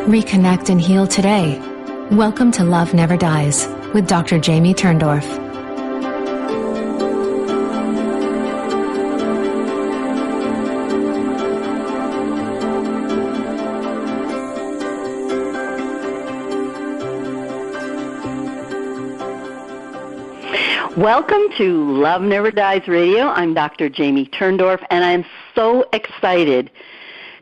Reconnect and heal today. Welcome to Love Never Dies with Dr. Jamie Turndorf. Welcome to Love Never Dies Radio. I'm Dr. Jamie Turndorf, and I'm so excited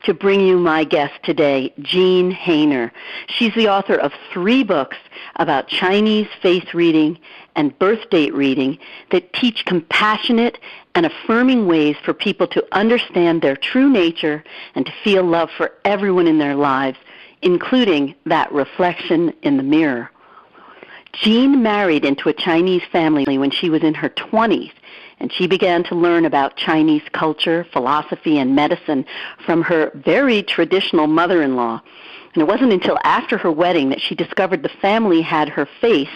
to bring you my guest today, Jean Hainer. She's the author of 3 books about Chinese face reading and birth date reading that teach compassionate and affirming ways for people to understand their true nature and to feel love for everyone in their lives, including that reflection in the mirror. Jean married into a Chinese family when she was in her 20s, and she began to learn about Chinese culture, philosophy, and medicine from her very traditional mother-in-law. And it wasn't until after her wedding that she discovered the family had her face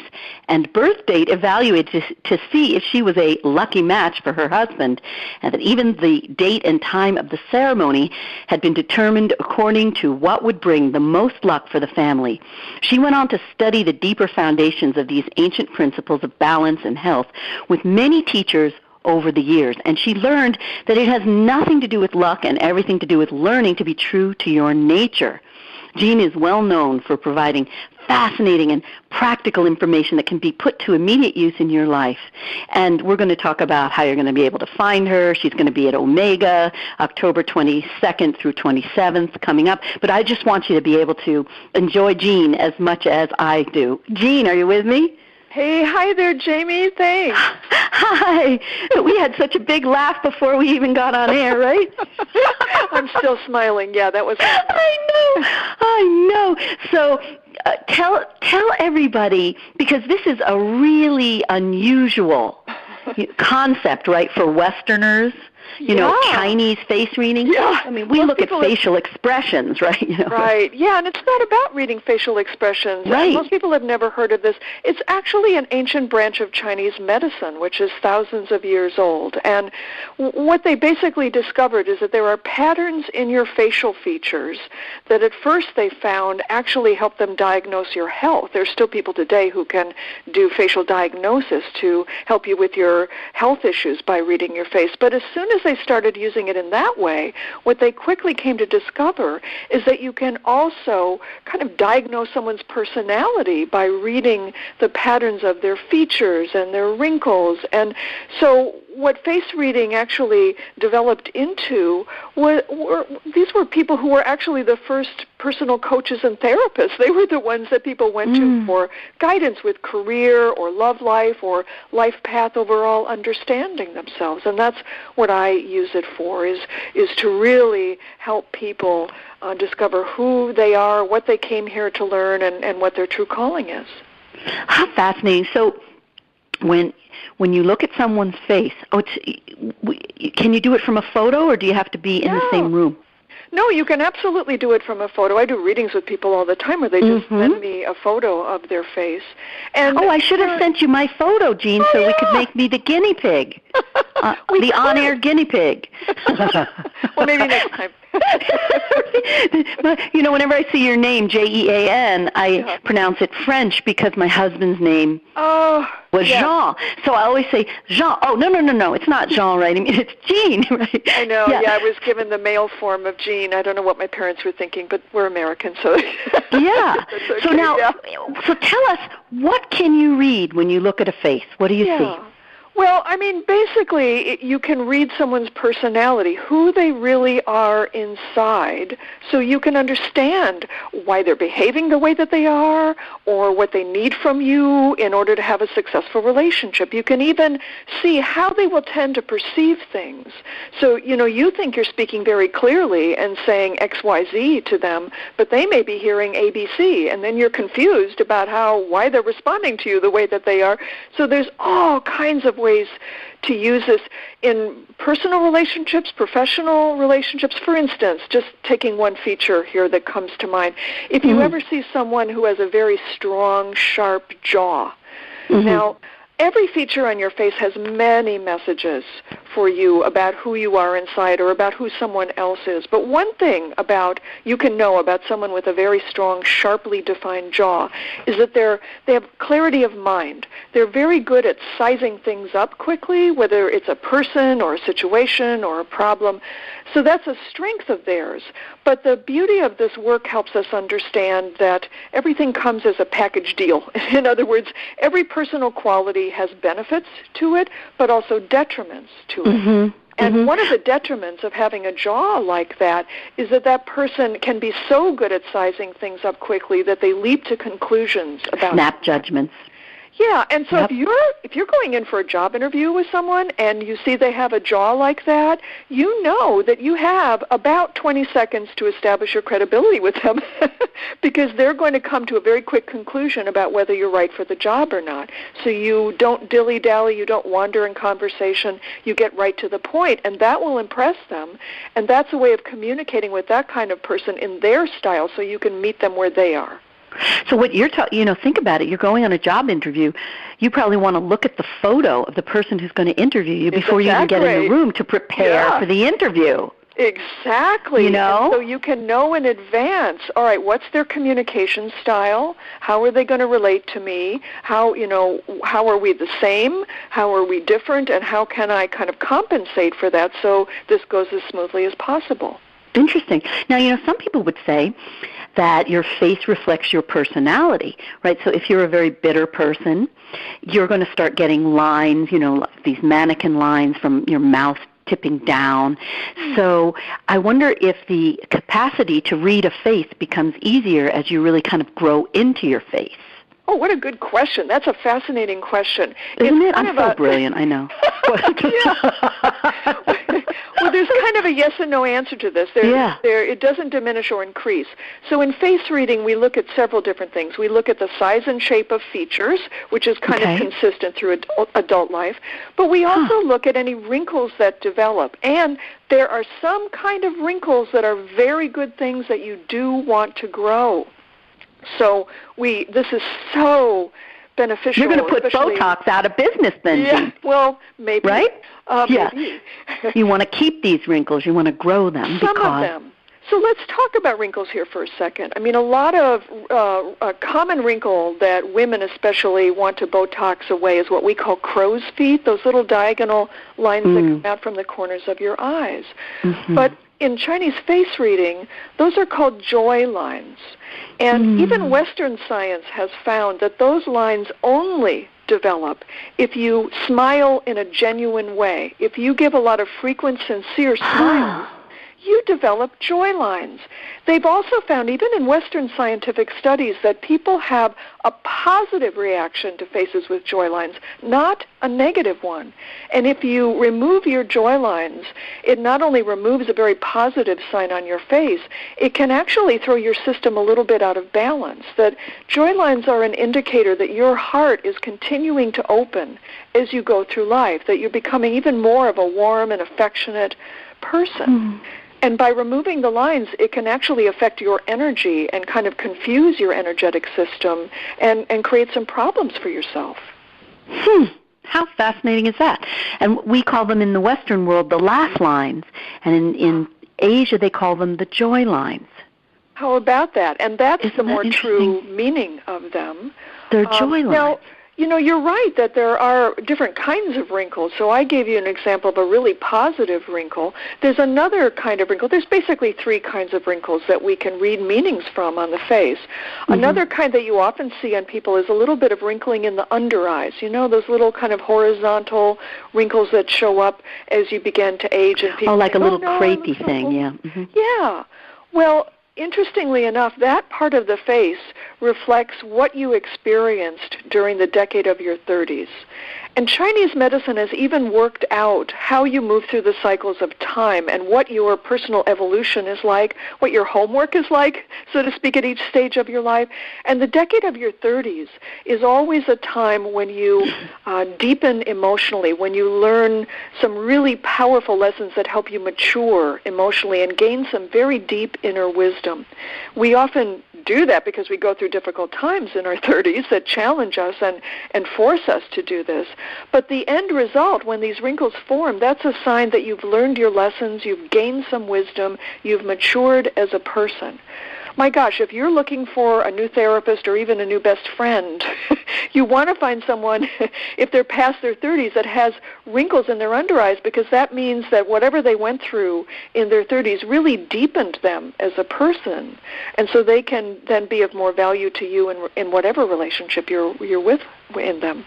and birth date evaluated to see if she was a lucky match for her husband, and that even the date and time of the ceremony had been determined according to what would bring the most luck for the family. She went on to study the deeper foundations of these ancient principles of balance and health with many teachers over the years, and she learned that it has nothing to do with luck and everything to do with learning to be true to your nature. Jean is well known for providing fascinating and practical information that can be put to immediate use in your life. And we're going to talk about how you're going to be able to find her. She's going to be at Omega, October 22nd through 27th coming up. But I just want you to be able to enjoy Jean as much as I do. Jean, are you with me? Hey, hi there, Jamie. Thanks. Hi. We had such a big laugh before we even got on air, right? I'm still smiling. Yeah, that was. I know. So tell everybody, because this is a really unusual concept, right, for Westerners. You know, Chinese face reading. Yeah. I mean, we look at facial expressions, right? You know? Right. Yeah, and it's not about reading facial expressions. Right. Most people have never heard of this. It's actually an ancient branch of Chinese medicine, which is thousands of years old. And what they basically discovered is that there are patterns in your facial features that at first they found actually help them diagnose your health. There's still people today who can do facial diagnosis to help you with your health issues by reading your face. But as soon as they started using it in that way, what they quickly came to discover is that you can also kind of diagnose someone's personality by reading the patterns of their features and their wrinkles. And so what face reading actually developed into these were people who were actually the first personal coaches and therapists. They were the ones that people went to for guidance with career or love life or life path overall understanding themselves. And that's what I use it for, is to really help people discover who they are, what they came here to learn, and what their true calling is. How fascinating. So when you look at someone's face, can you do it from a photo, or do you have to be in the same room? No, you can absolutely do it from a photo. I do readings with people all the time where they just send me a photo of their face. And I should have sent you my photo, Jean, so we could make me the guinea pig, the on-air guinea pig. Well, maybe next time. But, whenever I see your name, Jean, I pronounce it French because my husband's name was Jean. So I always say Jean. Oh, no, it's not Jean, right? I mean, it's Jean, right? I know, I was given the male form of Jean. I don't know what my parents were thinking, but we're American, so... Yeah. Okay, so now, so tell us, what can you read when you look at a face? What do you see? Well, I mean, basically, you can read someone's personality, who they really are inside, so you can understand why they're behaving the way that they are or what they need from you in order to have a successful relationship. You can even see how they will tend to perceive things. So, you think you're speaking very clearly and saying X, Y, Z to them, but they may be hearing A, B, C, and then you're confused about why they're responding to you the way that they are. So there's all kinds of ways to use this in personal relationships, professional relationships. For instance, just taking one feature here that comes to mind. If you ever see someone who has a very strong, sharp jaw, now every feature on your face has many messages for you about who you are inside or about who someone else is. But one thing you can know about someone with a very strong, sharply defined jaw is that they have clarity of mind. They're very good at sizing things up quickly, whether it's a person or a situation or a problem. So that's a strength of theirs. But the beauty of this work helps us understand that everything comes as a package deal. In other words, every personal quality has benefits to it, but also detriments to it. And one of the detriments of having a jaw like that is that person can be so good at sizing things up quickly that they leap to conclusions about snap judgments. Yeah, and so if you're going in for a job interview with someone and you see they have a jaw like that, you know that you have about 20 seconds to establish your credibility with them because they're going to come to a very quick conclusion about whether you're right for the job or not. So you don't dilly-dally, you don't wander in conversation, you get right to the point, and that will impress them. And that's a way of communicating with that kind of person in their style so you can meet them where they are. So what you're think about it. You're going on a job interview. You probably want to look at the photo of the person who's going to interview you before you even get in the room to prepare for the interview. Exactly. You know? And so you can know in advance, all right, what's their communication style? How are they going to relate to me? How are we the same? How are we different? And how can I kind of compensate for that so this goes as smoothly as possible? Interesting. Now, some people would say that your face reflects your personality, right? So if you're a very bitter person, you're going to start getting lines, like these mannequin lines from your mouth tipping down. So I wonder if the capacity to read a face becomes easier as you really kind of grow into your face. Oh, what a good question. That's a fascinating question. Isn't it? I'm so brilliant, I know. Well, there's kind of a yes and no answer to this. It doesn't diminish or increase. So in face reading, we look at several different things. We look at the size and shape of features, which is kind of consistent through adult life. But we also look at any wrinkles that develop. And there are some kind of wrinkles that are very good things that you do want to grow. So this is so beneficial. You're going to put Botox out of business then, Jean. Well, maybe. Right? Maybe. You want to keep these wrinkles. You want to grow them. Some of them. So let's talk about wrinkles here for a second. I mean, a lot of a common wrinkle that women especially want to Botox away is what we call crow's feet, those little diagonal lines that come out from the corners of your eyes. But in Chinese face reading, those are called joy lines. And even Western science has found that those lines only develop if you smile in a genuine way. If you give a lot of frequent, sincere smiles, you develop joy lines. They've also found, even in Western scientific studies, that people have a positive reaction to faces with joy lines, not a negative one. And if you remove your joy lines, it not only removes a very positive sign on your face, it can actually throw your system a little bit out of balance. That joy lines are an indicator that your heart is continuing to open as you go through life, that you're becoming even more of a warm and affectionate person. And by removing the lines, it can actually affect your energy and kind of confuse your energetic system and create some problems for yourself. How fascinating is that? And we call them in the Western world the laugh lines, and in Asia they call them the joy lines. How about that? And that's the more true meaning of them. They're joy lines. Now, you're right that there are different kinds of wrinkles. So I gave you an example of a really positive wrinkle. There's another kind of wrinkle. There's basically three kinds of wrinkles that we can read meanings from on the face. Another kind that you often see on people is a little bit of wrinkling in the under eyes. Those little kind of horizontal wrinkles that show up as you begin to age. And people like a little crepey thing, Yeah. Well, interestingly enough, that part of the face reflects what you experienced during the decade of your 30s. And Chinese medicine has even worked out how you move through the cycles of time and what your personal evolution is like, what your homework is like, so to speak, at each stage of your life. And the decade of your 30s is always a time when you deepen emotionally, when you learn some really powerful lessons that help you mature emotionally and gain some very deep inner wisdom. We often do that because we go through difficult times in our 30s that challenge us and force us to do this. But the end result, when these wrinkles form, that's a sign that you've learned your lessons, you've gained some wisdom, you've matured as a person. My gosh, if you're looking for a new therapist or even a new best friend, you want to find someone, if they're past their 30s, that has wrinkles in their under eyes, because that means that whatever they went through in their 30s really deepened them as a person. And so they can then be of more value to you in whatever relationship you're with them.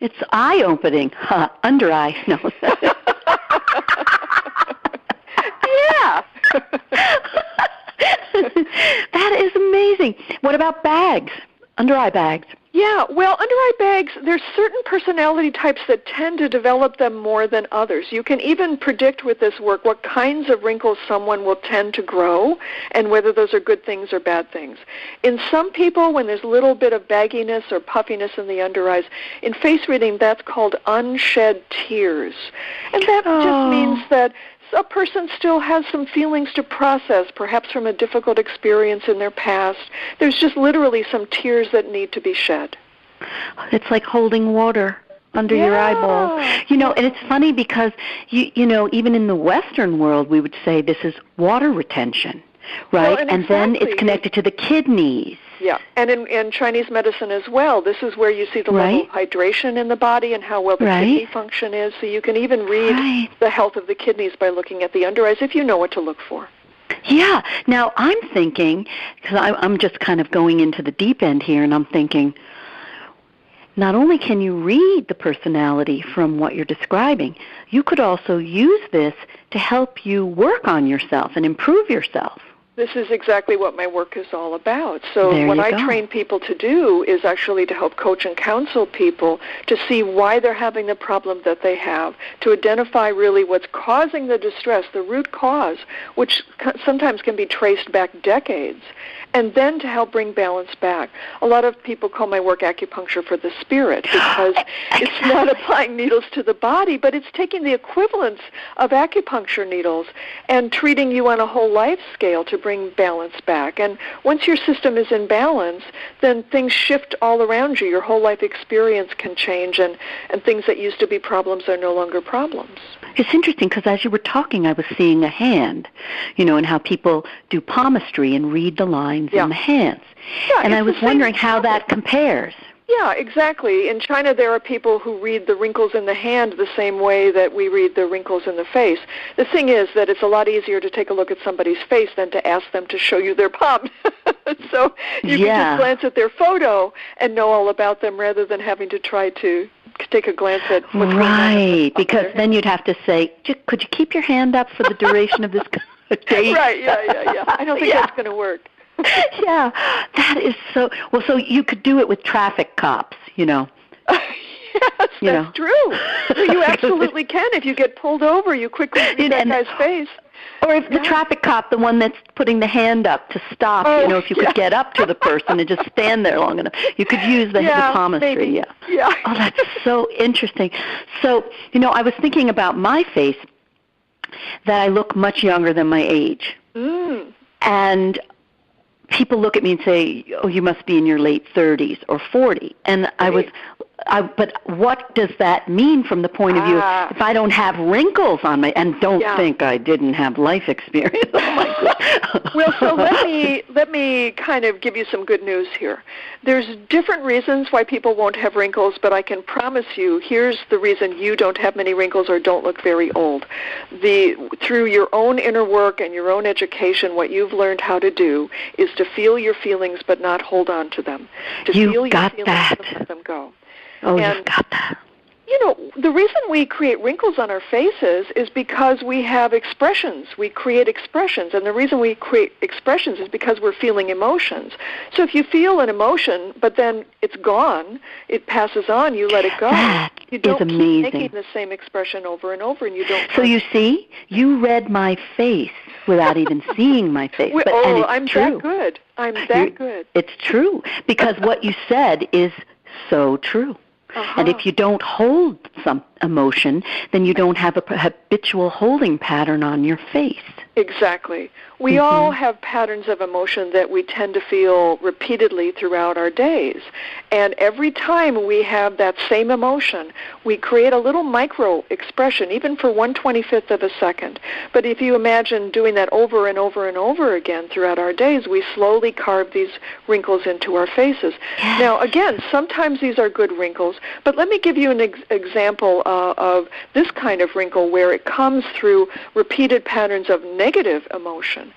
It's eye-opening. Under eye. No. Yeah. That is amazing. What about bags? Under-eye bags? Yeah, well, under-eye bags, there's certain personality types that tend to develop them more than others. You can even predict with this work what kinds of wrinkles someone will tend to grow and whether those are good things or bad things. In some people, when there's a little bit of bagginess or puffiness in the under eyes, in face reading, that's called unshed tears. And that just means that a person still has some feelings to process, perhaps from a difficult experience in their past. There's just literally some tears that need to be shed. It's like holding water under your eyeball. And it's funny because, even in the Western world, we would say this is water retention, right? Well, and then it's connected to the kidneys. Yeah, and in Chinese medicine as well, this is where you see the level of hydration in the body and how well the kidney function is. So you can even read the health of the kidneys by looking at the under eyes if you know what to look for. Yeah. Now, I'm thinking, because I'm just kind of going into the deep end here, and I'm thinking, not only can you read the personality from what you're describing, you could also use this to help you work on yourself and improve yourself. This is exactly what my work is all about. So what I train people to do is actually to help coach and counsel people to see why they're having the problem that they have, to identify really what's causing the distress, the root cause, which sometimes can be traced back decades, and then to help bring balance back. A lot of people call my work acupuncture for the spirit because it's not applying needles to the body, but it's taking the equivalence of acupuncture needles and treating you on a whole life scale to bring balance back. And once your system is in balance, then things shift all around you. Your whole life experience can change, and things that used to be problems are no longer problems. It's interesting because as you were talking, I was seeing a hand, and how people do palmistry and read the lines in the hands. Yeah, and I was wondering how that compares. Yeah, exactly. In China, there are people who read the wrinkles in the hand the same way that we read the wrinkles in the face. The thing is that it's a lot easier to take a look at somebody's face than to ask them to show you their palm. So you can just glance at their photo and know all about them rather than having to try to take a glance at what's going on. Right, because then you'd have to say, could you keep your hand up for the duration of this date? Right, yeah. I don't think that's going to work. Yeah, that is so... Well, so you could do it with traffic cops, Yes, that's true. You absolutely can. If you get pulled over, you quickly read that guy's face. Or if the traffic cop, the one that's putting the hand up to stop, if you could get up to the person and just stand there long enough, you could use the palmistry. Maybe. Yeah. Oh, that's so interesting. So, I was thinking about my face, that I look much younger than my age. And people look at me and say, oh, you must be in your late 30s or 40. And but what does that mean from the point of view if I don't have wrinkles on my, and don't think I didn't have life experience. Oh my God. Well, so let me kind of give you some good news here. There's different reasons why people won't have wrinkles, but I can promise you, here's the reason you don't have many wrinkles or don't look very old. Through your own inner work and your own education, what you've learned how to do is to feel your feelings but not hold on to them. To feel your feelings and let them go. Oh, you've got that. The reason we create wrinkles on our faces is because we have expressions. We create expressions, and the reason we create expressions is because we're feeling emotions. So if you feel an emotion, but then it's gone, it passes on, you let it go. You don't keep making the same expression over and over, and you don't... So you see, you read my face without even seeing my face. I'm true. That good. I'm that good. It's true, because what you said is so true. And if you don't hold emotion, then you don't have a habitual holding pattern on your face. Exactly. We all have patterns of emotion that we tend to feel repeatedly throughout our days. And every time we have that same emotion, we create a little micro expression, even for 1/25th of a second. But if you imagine doing that over and over and over again throughout our days, we slowly carve these wrinkles into our faces. Yes. Now, again, sometimes these are good wrinkles, but let me give you an example of this kind of wrinkle where it comes through repeated patterns of negative emotion.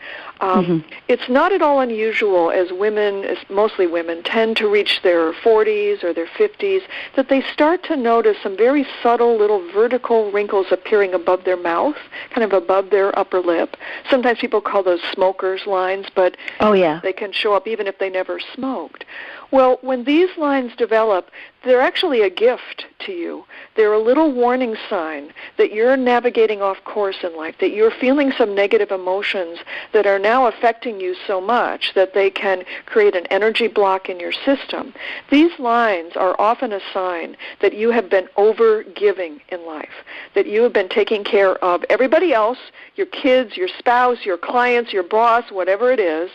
It's not at all unusual as women, as mostly women, tend to reach their 40s or their 50s, that they start to notice some very subtle little vertical wrinkles appearing above their mouth, kind of above their upper lip. Sometimes people call those smoker's lines, but they can show up even if they never smoked. Well, when these lines develop, they're actually a gift to you. They're a little warning sign that you're navigating off course in life, that you're feeling some negative emotions that are now affecting you so much that they can create an energy block in your system. These lines are often a sign that you have been over-giving in life, that you have been taking care of everybody else, your kids, your spouse, your clients, your boss, whatever it is,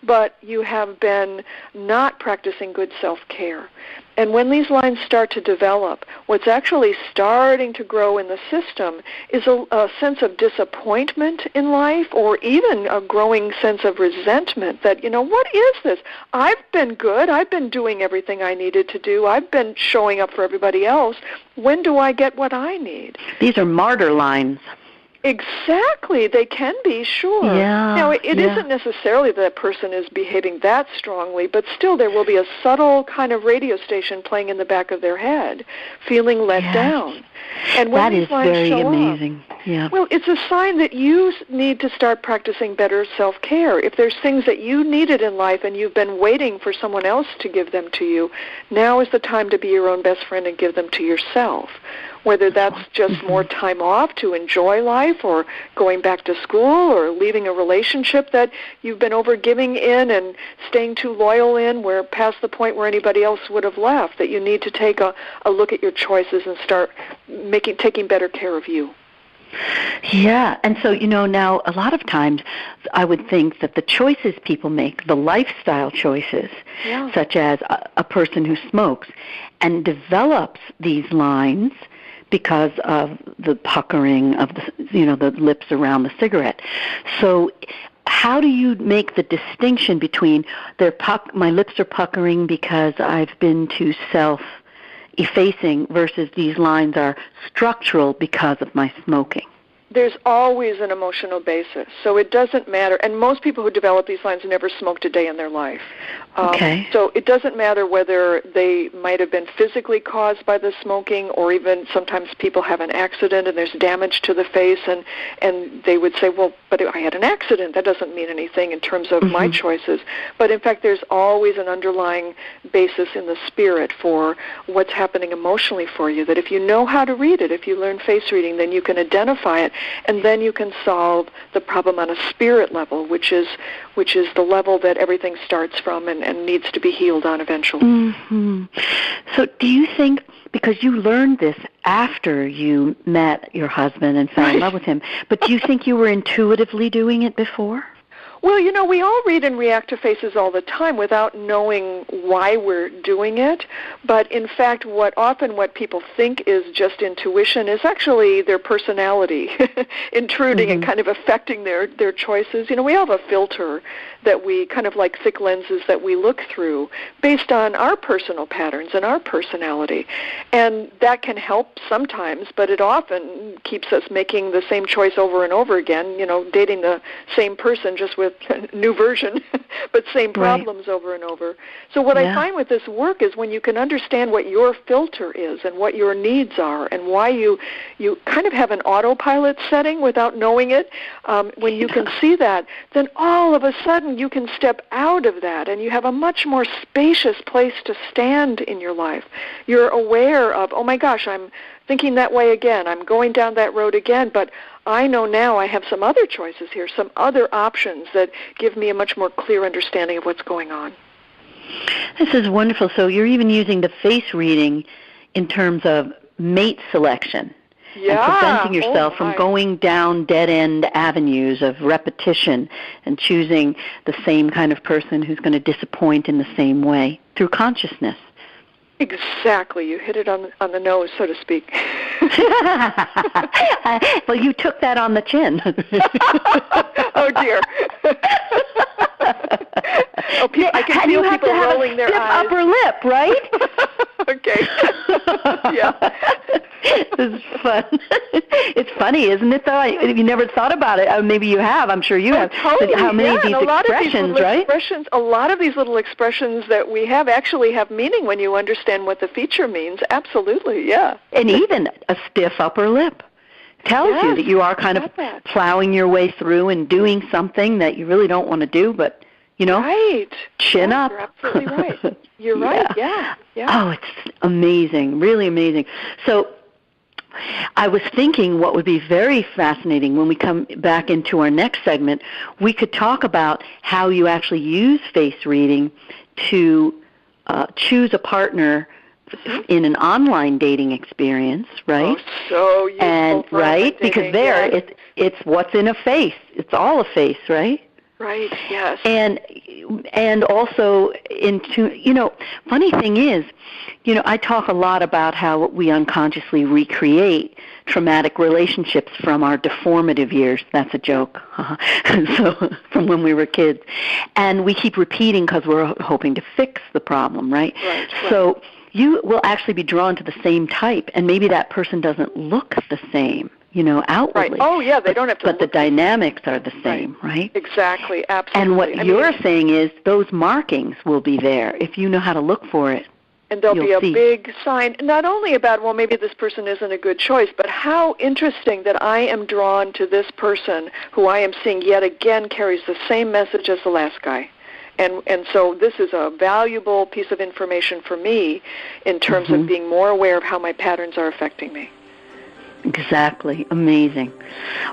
but you have been not practicing good self-care. And when these lines start to develop, what's actually starting to grow in the system is a sense of disappointment in life, or even a growing sense of resentment that, what is this? I've been good. I've been doing everything I needed to do. I've been showing up for everybody else. When do I get what I need? These are martyr lines. Exactly. They can be, sure. Yeah, now, it isn't necessarily that a person is behaving that strongly, but still there will be a subtle kind of radio station playing in the back of their head, feeling let down. And when that these is lines very show amazing. Up, well, it's a sign that you need to start practicing better self-care. If there's things that you needed in life and you've been waiting for someone else to give them to you, now is the time to be your own best friend and give them to yourself. Whether that's just more time off to enjoy life, or going back to school, or leaving a relationship that you've been overgiving in and staying too loyal in, where past the point where anybody else would have left, that you need to take a look at your choices and start taking better care of you. Yeah, and so, now a lot of times I would think that the choices people make, the lifestyle choices, such as a person who smokes and develops these lines because of the puckering of the lips around the cigarette. So how do you make the distinction between my lips are puckering because I've been too self-effacing versus these lines are structural because of my smoking? There's always an emotional basis, so it doesn't matter. And most people who develop these lines never smoked a day in their life. So it doesn't matter whether they might have been physically caused by the smoking, or even sometimes people have an accident and there's damage to the face, and they would say, well, but I had an accident. That doesn't mean anything in terms of my choices. But in fact, there's always an underlying basis in the spirit for what's happening emotionally for you, that if you know how to read it, if you learn face reading, then you can identify it, and then you can solve the problem on a spirit level, which is the level that everything starts from and needs to be healed on eventually. So do you think, because you learned this after you met your husband and fell in love with him, but do you think you were intuitively doing it before? Well, we all read and react to faces all the time without knowing why we're doing it. But in fact, what people think is just intuition is actually their personality intruding and kind of affecting their choices. We have a filter that we kind of like thick lenses that we look through based on our personal patterns and our personality. And that can help sometimes, but it often keeps us making the same choice over and over again, dating the same person just with a new version, but same problems over and over. So what I find with this work is when you can understand what your filter is and what your needs are and why you kind of have an autopilot setting without knowing it, when you can see that, then all of a sudden you can step out of that and you have a much more spacious place to stand in your life. You're aware of, oh my gosh, I'm thinking that way again, I'm going down that road again, but I know now I have some other choices here, some other options that give me a much more clear understanding of what's going on. This is wonderful. So you're even using the face reading in terms of mate selection. Yeah. And preventing yourself from going down dead-end avenues of repetition and choosing the same kind of person who's going to disappoint in the same way through consciousness. Exactly. You hit it on the nose, so to speak. Well, you took that on the chin. Oh, dear. I can feel people rolling their eyes. Upper lip, right? Okay. Yeah. It's fun. It's funny, isn't it, though? You never thought about it. Maybe you have. I'm sure you have. Totally. How many of these expressions, right? A lot of these little expressions that we have actually have meaning when you understand what the feature means. Absolutely, yeah. And even a stiff upper lip tells you that you are kind of plowing your way through and doing something that you really don't want to do, but, right. Chin up. You're absolutely right. You're right, yeah. Oh, it's amazing, really amazing. So I was thinking what would be very fascinating when we come back into our next segment, we could talk about how you actually use face reading to choose a partner in an online dating experience, right? Oh, so useful. And right, because there it's what's in a face. It's all a face, right? Right, yes. And also funny thing is, I talk a lot about how we unconsciously recreate traumatic relationships from our deformative years. That's a joke. So from when we were kids. And we keep repeating because we're hoping to fix the problem, right? Right. So you will actually be drawn to the same type, and maybe that person doesn't look the same, outwardly. Right. Oh, yeah, they don't have to But the dynamics are the same, right? Exactly, absolutely. And what you're saying is those markings will be there if you know how to look for it. And there'll be a big sign, not only about, well, maybe this person isn't a good choice, but how interesting that I am drawn to this person who I am seeing yet again carries the same message as the last guy. And so this is a valuable piece of information for me in terms of being more aware of how my patterns are affecting me. Exactly. Amazing.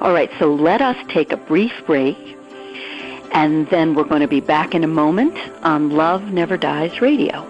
All right, so let us take a brief break, and then we're going to be back in a moment on Love Never Dies Radio.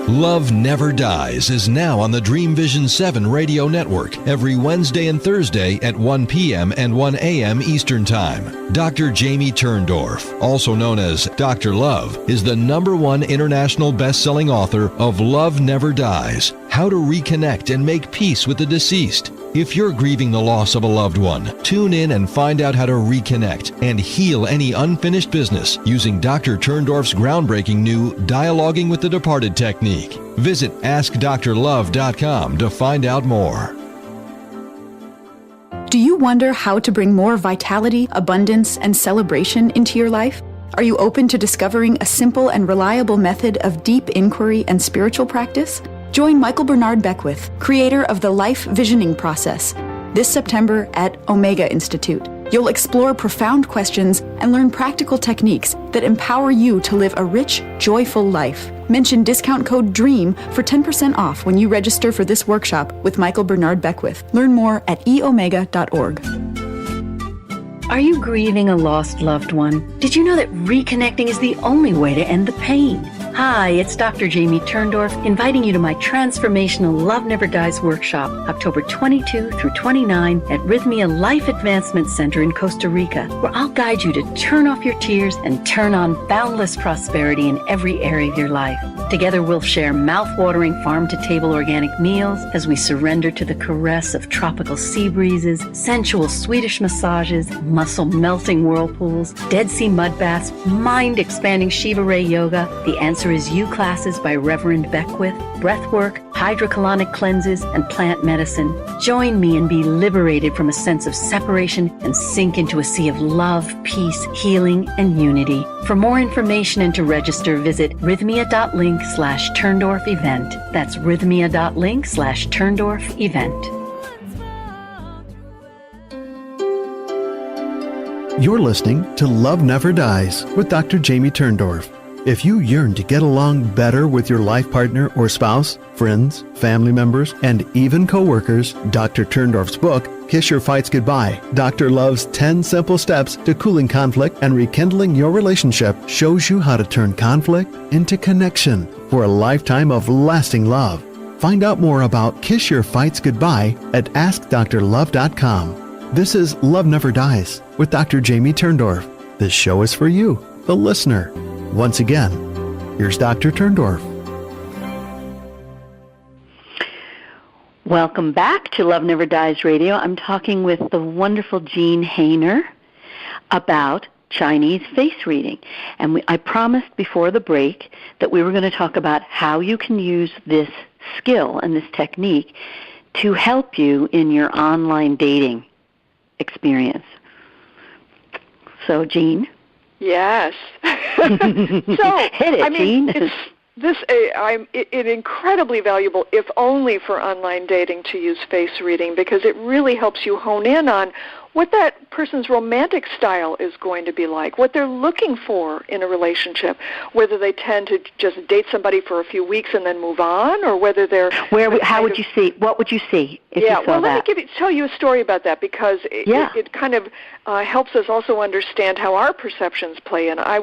Love Never Dies is now on the Dream Vision 7 radio network every Wednesday and Thursday at 1 p.m. and 1 a.m. Eastern Time. Dr. Jamie Turndorf, also known as Dr. Love, is the #1 international best-selling author of Love Never Dies, How to Reconnect and Make Peace with the Deceased. If you're grieving the loss of a loved one, tune in and find out how to reconnect and heal any unfinished business using Dr. Turndorf's groundbreaking new Dialoguing with the Departed technique. Visit AskDrLove.com to find out more. Do you wonder how to bring more vitality, abundance, and celebration into your life? Are you open to discovering a simple and reliable method of deep inquiry and spiritual practice? Join Michael Bernard Beckwith, creator of the Life Visioning Process, this September at Omega Institute. You'll explore profound questions and learn practical techniques that empower you to live a rich, joyful life. Mention discount code DREAM for 10% off when you register for this workshop with Michael Bernard Beckwith. Learn more at eomega.org. Are you grieving a lost loved one? Did you know that reconnecting is the only way to end the pain? Hi, it's Dr. Jamie Turndorf inviting you to my transformational Love Never Dies workshop, October 22 through 29 at Rhythmia Life Advancement Center in Costa Rica, where I'll guide you to turn off your tears and turn on boundless prosperity in every area of your life. Together we'll share mouth-watering farm-to-table organic meals as we surrender to the caress of tropical sea breezes, sensual Swedish massages, muscle-melting whirlpools, Dead Sea mud baths, mind-expanding Shiva Ray yoga, the Answer Is You classes by Reverend Beckwith, breathwork, hydrocolonic cleanses, and plant medicine. Join me and be liberated from a sense of separation and sink into a sea of love, peace, healing, and unity. For more information and to register, visit rhythmia.link/Turndorf event. That's rhythmia.link/Turndorf event. You're listening to Love Never Dies with Dr. Jamie Turndorf. If you yearn to get along better with your life partner or spouse, friends, family members, and even coworkers, Dr. Turndorf's book, Kiss Your Fights Goodbye, Dr. Love's 10 Simple Steps to Cooling Conflict and Rekindling Your Relationship, shows you how to turn conflict into connection for a lifetime of lasting love. Find out more about Kiss Your Fights Goodbye at AskDrLove.com. This is Love Never Dies with Dr. Jamie Turndorf. This show is for you, the listener. Once again, here's Dr. Turndorf. Welcome back to Love Never Dies Radio. I'm talking with the wonderful Jean Hainer about Chinese face reading. And I promised before the break that we were going to talk about how you can use this skill and this technique to help you in your online dating experience. So, Jean? Yes. So, hit it, Jean. It's incredibly valuable, if only for online dating, to use face reading, because it really helps you hone in on what that person's romantic style is going to be like, what they're looking for in a relationship, whether they tend to just date somebody for a few weeks and then move on, or whether they're... What would you see if you saw that? Let me tell you a story about that, because it kind of helps us also understand how our perceptions play in. I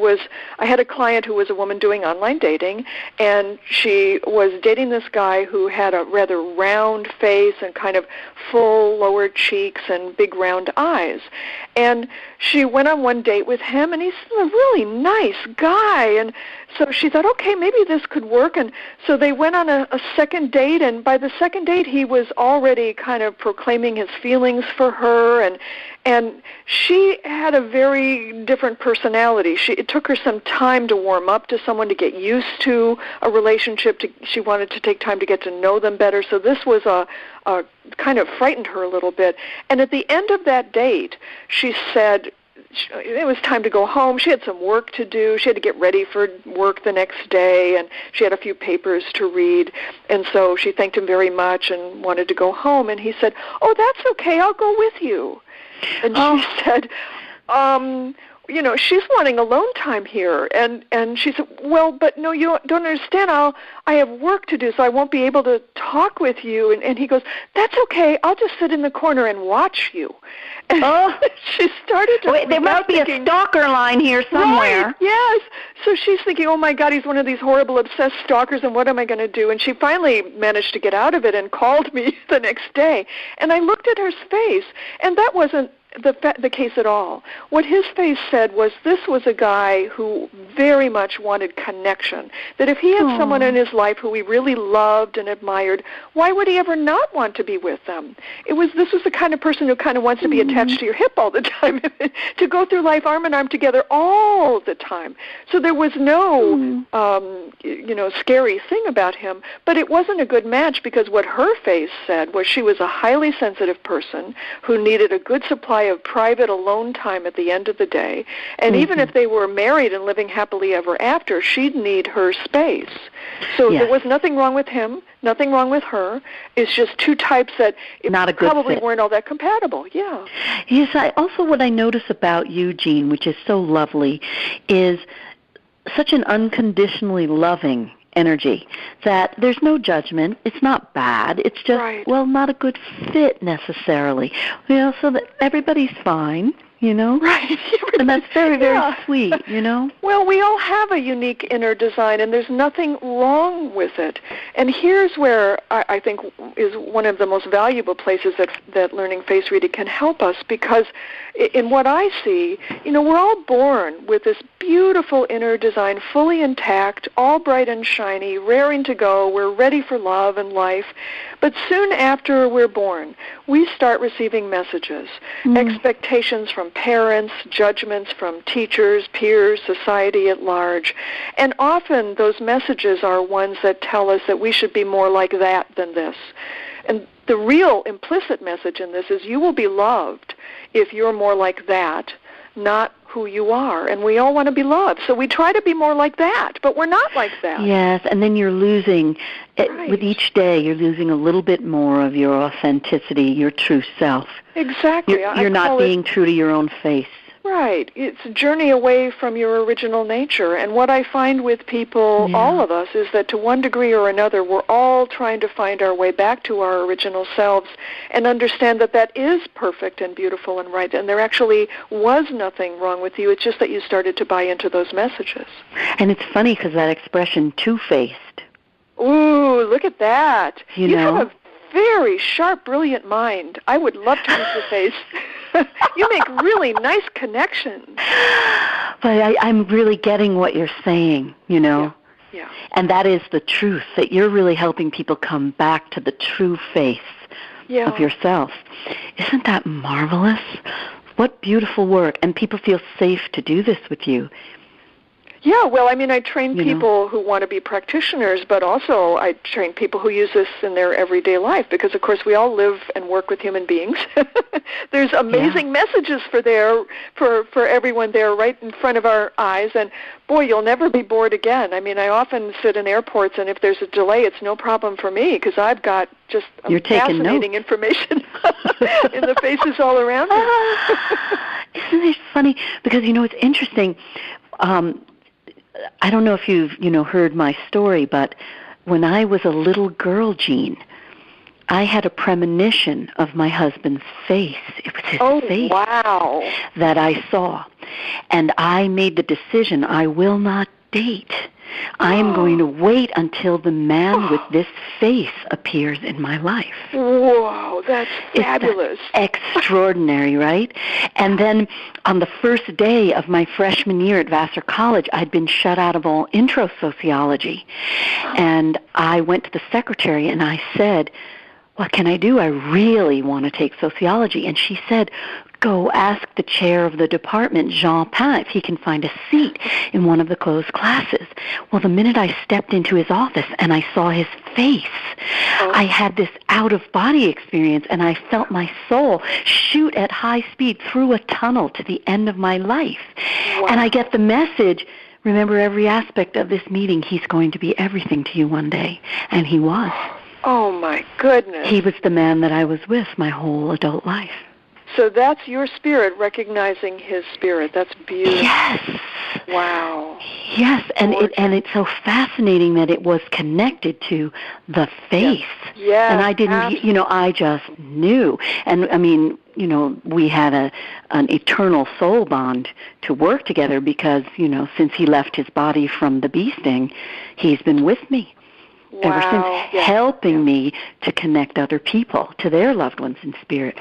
had a client who was a woman doing online dating, and she was dating this guy who had a rather round face and kind of full lower cheeks and big round eyes. And she went on one date with him, and he's a really nice guy. And so she thought, okay, maybe this could work. And so they went on a second date, and by the second date, he was already kind of proclaiming his feelings for her, and she had a very different personality. It took her some time to warm up to someone, to get used to a relationship. She wanted to take time to get to know them better. So this was a kind of frightened her a little bit. And at the end of that date, she said it was time to go home. She had some work to do. She had to get ready for work the next day, and she had a few papers to read. And so she thanked him very much and wanted to go home. And he said, "Oh, that's okay. I'll go with you." And she said, she's wanting alone time here. And she said, well, but no, you don't understand. I have work to do, so I won't be able to talk with you. And he goes, that's okay. I'll just sit in the corner and watch you. And she started to... Wait, there must be a stalker line here somewhere. Right, yes. So she's thinking, oh, my God, he's one of these horrible, obsessed stalkers, and what am I going to do? And she finally managed to get out of it and called me the next day. And I looked at her face, and that wasn't the case at all. What his face said was this was a guy who very much wanted connection, that if he had someone in his life who he really loved and admired, why would he ever not want to be with them? This was the kind of person who kind of wants to be attached to your hip all the time, to go through life arm in arm together all the time. So there was no, scary thing about him, but it wasn't a good match, because what her face said was she was a highly sensitive person who needed a good supply of private alone time at the end of the day. And even if they were married and living happily ever after, she'd need her space. So there was nothing wrong with him, nothing wrong with her. It's just two types that probably weren't all that compatible. Yeah. Yes, what I notice about you, Jean, which is so lovely, is such an unconditionally loving energy, that there's no judgment. It's not bad. It's just, not a good fit necessarily. So that everybody's fine, Right. And that's very, very sweet, Well, we all have a unique inner design, and there's nothing wrong with it. And here's where I think is one of the most valuable places that learning face reading can help us, because in what I see, we're all born with this beautiful inner design, fully intact, all bright and shiny, raring to go. We're ready for love and life. But soon after we're born, we start receiving messages, expectations from parents, judgments from teachers, peers, society at large. And often those messages are ones that tell us that we should be more like that than this. And the real implicit message in this is you will be loved if you're more like that, not who you are. And we all want to be loved. So we try to be more like that, but we're not like that. Yes, and then you're losing, with each day, you're losing a little bit more of your authenticity, your true self. Exactly. You're not being true to your own face. Right. It's a journey away from your original nature. And what I find with people, all of us, is that to one degree or another, we're all trying to find our way back to our original selves and understand that that is perfect and beautiful and right. And there actually was nothing wrong with you. It's just that you started to buy into those messages. And it's funny because that expression, two-faced. Ooh, look at that. You You know? have a very sharp, brilliant mind. I would love to use the face. You make really nice connections. But I'm really getting what you're saying, you know. Yeah. And that is the truth, that you're really helping people come back to the true face of yourself. Isn't that marvelous? What beautiful work. And people feel safe to do this with you. Yeah, well, I mean, I train people who want to be practitioners, but also I train people who use this in their everyday life because, of course, we all live and work with human beings. There's amazing messages for everyone there right in front of our eyes, and, boy, you'll never be bored again. I mean, I often sit in airports, and if there's a delay, it's no problem for me because I've got just fascinating information in the faces all around me. Isn't it funny? Because, it's interesting. I don't know if you've, heard my story, but when I was a little girl, Jean, I had a premonition of my husband's face. It was his face that I saw. And I made the decision, I will not date. I am going to wait until the man with this face appears in my life. Whoa, that's fabulous. Extraordinary, right? And then on the first day of my freshman year at Vassar College, I'd been shut out of all intro sociology. And I went to the secretary and I said, what can I do? I really want to take sociology. And she said, go ask the chair of the department, Jean Pain, if he can find a seat in one of the closed classes. Well, the minute I stepped into his office and I saw his face, I had this out-of-body experience, and I felt my soul shoot at high speed through a tunnel to the end of my life. Wow. And I get the message, remember every aspect of this meeting, he's going to be everything to you one day. And he was. Oh, my goodness. He was the man that I was with my whole adult life. So that's your spirit recognizing his spirit. That's beautiful. Yes. Wow. Yes, and it's so fascinating that it was connected to the face. Yes. And I didn't, I just knew. And I mean, we had an eternal soul bond to work together because, since he left his body from the bee sting, he's been with me. Wow. Ever since, helping me to connect other people to their loved ones in spirit.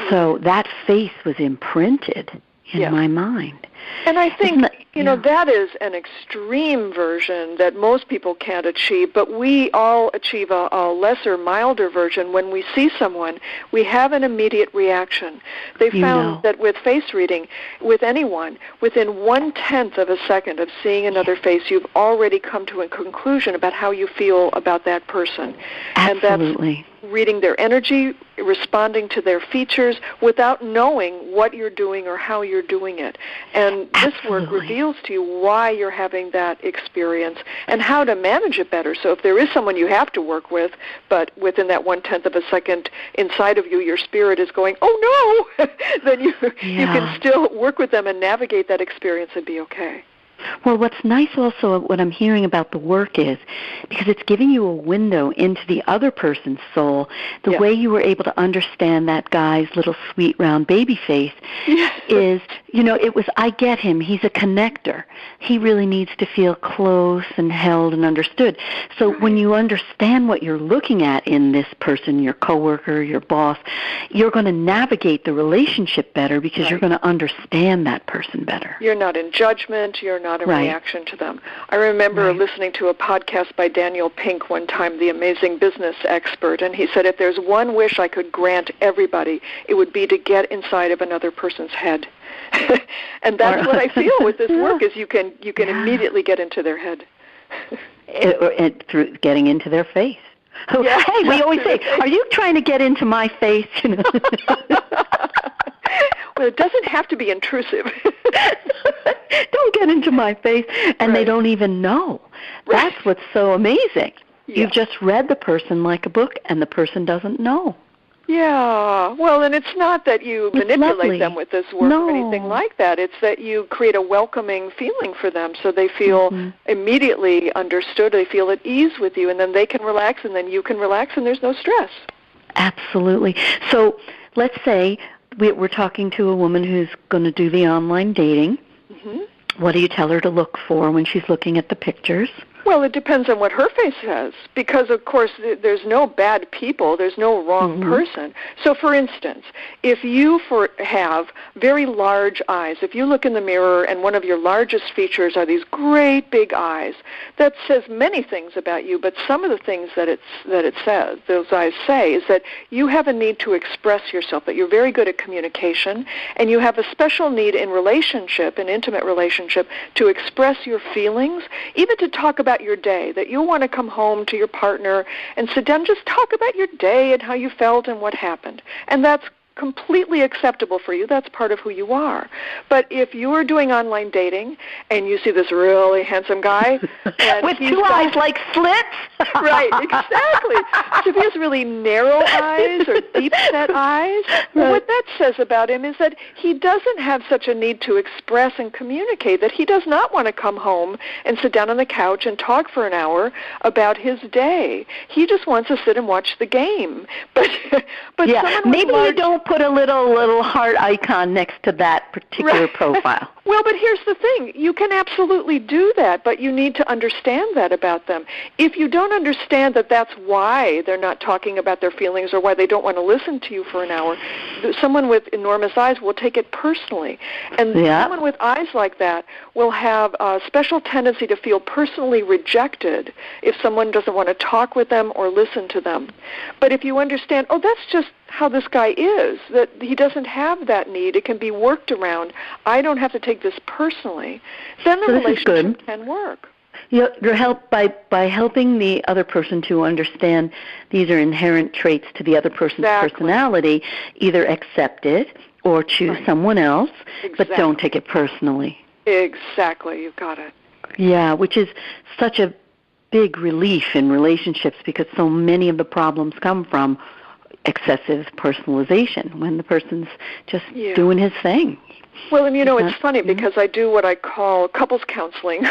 So that face was imprinted in my mind. And I think, that is an extreme version that most people can't achieve, but we all achieve a lesser, milder version. When we see someone, we have an immediate reaction. They found that with face reading, with anyone, within 1/10 of a second of seeing another face, you've already come to a conclusion about how you feel about that person. Absolutely. And that's reading their energy, responding to their features without knowing what you're doing or how you're doing it. And this work reveals to you why you're having that experience and how to manage it better. So if there is someone you have to work with, but within that 1/10 of a second inside of you, your spirit is going, oh no, then you can still work with them and navigate that experience and be okay. Well, what's nice also, what I'm hearing about the work is, because it's giving you a window into the other person's soul, the way you were able to understand that guy's little sweet round baby face is, it was, I get him, he's a connector. He really needs to feel close and held and understood. So when you understand what you're looking at in this person, your coworker, your boss, you're going to navigate the relationship better because you're going to understand that person better. You're not in judgment, you're not in reaction to them. I remember listening to a podcast by Daniel Pink one time, the amazing business expert, and he said, if there's one wish I could grant everybody, it would be to get inside of another person's head. And that's what I feel with this work, is you can immediately get into their head. Through getting into their face. Yeah, hey, we always say, are you trying to get into my face? Well, it doesn't have to be intrusive. Don't get into my face. And they don't even know. That's what's so amazing. Yeah. You've just read the person like a book, and the person doesn't know. Yeah. Well, and it's not that you manipulate lovely. them with this work No. or anything like that. It's that you create a welcoming feeling for them so they feel immediately understood. They feel at ease with you, and then they can relax, and then you can relax, and there's no stress. Absolutely. So let's say we're talking to a woman who's going to do the online dating. What do you tell her to look for when she's looking at the pictures? Well, it depends on what her face says, because, of course, there's no bad people. There's no wrong person. So, for instance, if you have very large eyes, if you look in the mirror and one of your largest features are these great big eyes, that says many things about you, but some of the things that it says, those eyes say, is that you have a need to express yourself, that you're very good at communication, and you have a special need in relationship, an intimate relationship, to express your feelings, even to talk about your day, that you want to come home to your partner and sit down and just talk about your day and how you felt and what happened. And that's completely acceptable for you. That's part of who you are. But if you are doing online dating and you see this really handsome guy and with two eyes like slits, right, exactly. So if he has really narrow eyes or deep-set eyes, well, what that says about him is that he doesn't have such a need to express and communicate, that he does not want to come home and sit down on the couch and talk for an hour about his day. He just wants to sit and watch the game. But yeah, maybe you don't put a little heart icon next to that particular profile. Well, but here's the thing. You can absolutely do that, but you need to understand that about them. If you don't understand that that's why they're not talking about their feelings or why they don't want to listen to you for an hour, someone with enormous eyes will take it personally. And someone with eyes like that will have a special tendency to feel personally rejected if someone doesn't want to talk with them or listen to them. But if you understand, oh, that's just how this guy is, that he doesn't have that need, it can be worked around, I don't have to take this personally, then the relationship can work. You're helped by helping the other person to understand these are inherent traits to the other person's personality, either accept it or choose someone else, but don't take it personally. Exactly, you've got it. Yeah, which is such a big relief in relationships because so many of the problems come from excessive personalization when the person's just doing his thing. Well, and it's funny because I do what I call couples counseling,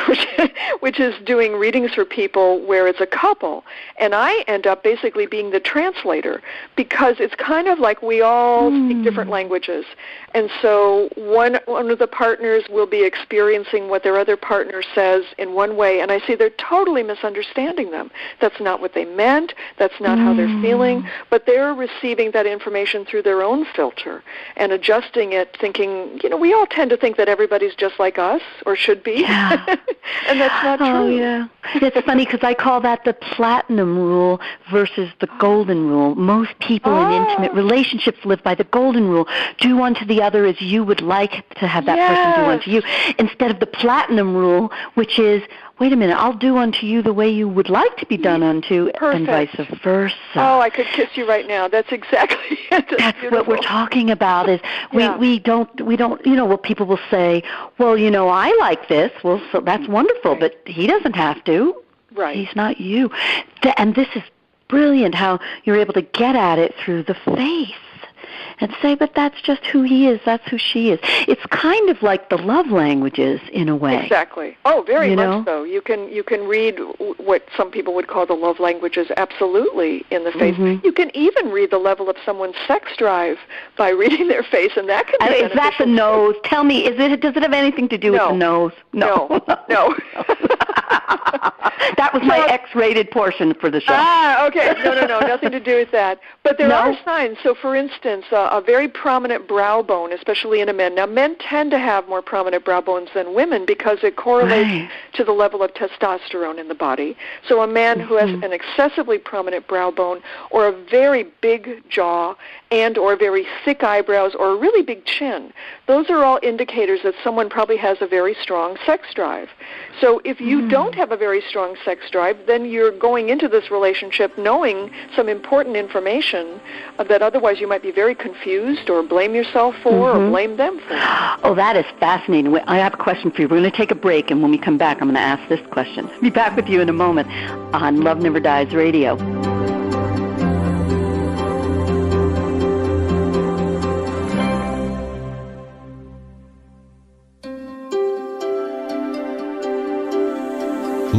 which is doing readings for people where it's a couple, and I end up basically being the translator because it's kind of like we all speak different languages, and so one of the partners will be experiencing what their other partner says in one way, and I see they're totally misunderstanding them. That's not what they meant, that's not how they're feeling, but they're receiving that information through their own filter and adjusting it, thinking, we all tend to think that everybody's just like us, or should be, and that's not true. Oh, yeah. It's funny because I call that the platinum rule versus the golden rule. Most people in intimate relationships live by the golden rule. Do unto the other as you would like to have that person do unto you, instead of the platinum rule, which is, wait a minute, I'll do unto you the way you would like to be done unto, and vice versa. Oh, I could kiss you right now. That's exactly it. That's what we're talking about. Is we don't. What people will say. Well, I like this. Well, so that's wonderful, but he doesn't have to. Right. He's not you. And this is brilliant. How you're able to get at it through the face. And say, but that's just who he is, that's who she is. It's kind of like the love languages in a way. Exactly. Oh, very much so. You can read what some people would call the love languages absolutely in the face. You can even read the level of someone's sex drive by reading their face, and that can be beneficial. Is that the nose? Tell me, does it have anything to do with the nose? No. That was my X-rated portion for the show. Okay. No, nothing to do with that. But there are signs. So, for instance, a very prominent brow bone, especially in a man. Now, men tend to have more prominent brow bones than women because it correlates to the level of testosterone in the body. So a man who has an excessively prominent brow bone or a very big jaw and or very thick eyebrows or a really big chin, those are all indicators that someone probably has a very strong sex drive. So if you don't have a very strong sex drive, then you're going into this relationship knowing some important information that otherwise you might be very confused or blame yourself for or blame them for. Oh, that is fascinating. I have a question for you. We're going to take a break, and when we come back, I'm going to ask this question. I'll be back with you in a moment on Love Never Dies Radio.